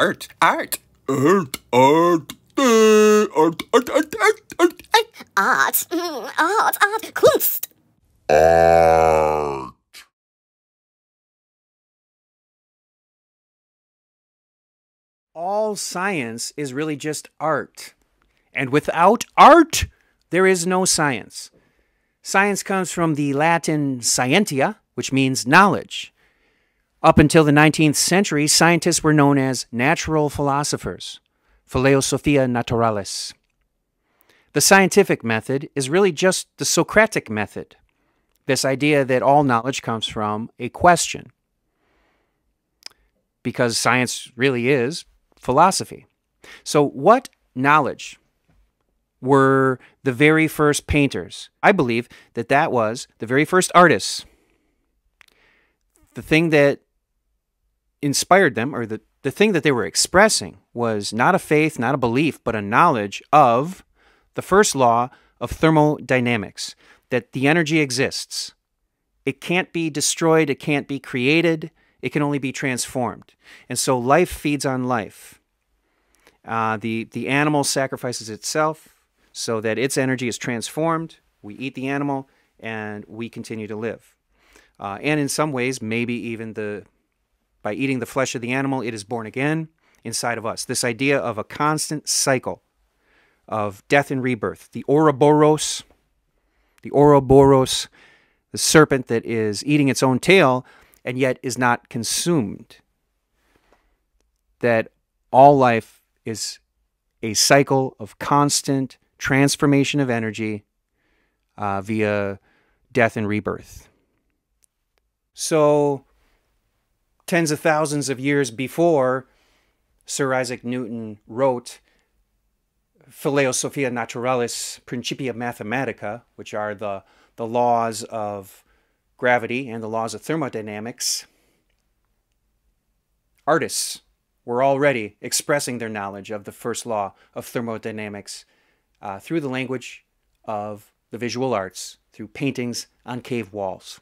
Art. Art. Art. Art. Art. Art. Art. Art. Art. Art. Kunst. Art. All science is really just art. And without art, there is no science. Science comes from the Latin scientia, which means knowledge. Up until the 19th century, scientists were known as natural philosophers, philosophia naturalis. The scientific method is really just the Socratic method, this idea that all knowledge comes from a question, because science really is philosophy. So what knowledge were the very first painters? I believe that that was the very first artists. The thing that inspired them, or the thing that they were expressing, was not a faith, not a belief, but a knowledge of the first law of thermodynamics, that the energy exists. It can't be destroyed, it can't be created, it can only be transformed. And so life feeds on life. The animal sacrifices itself so that its energy is transformed. We eat the animal and we continue to live. And in some ways, maybe even by eating the flesh of the animal, it is born again inside of us. This idea of a constant cycle of death and rebirth. The Ouroboros, the serpent that is eating its own tail and yet is not consumed. That all life is a cycle of constant transformation of energy via death and rebirth. So, tens of thousands of years before Sir Isaac Newton wrote Philosophia Naturalis Principia Mathematica, which are the laws of gravity and the laws of thermodynamics, artists were already expressing their knowledge of the first law of thermodynamics through the language of the visual arts, through paintings on cave walls.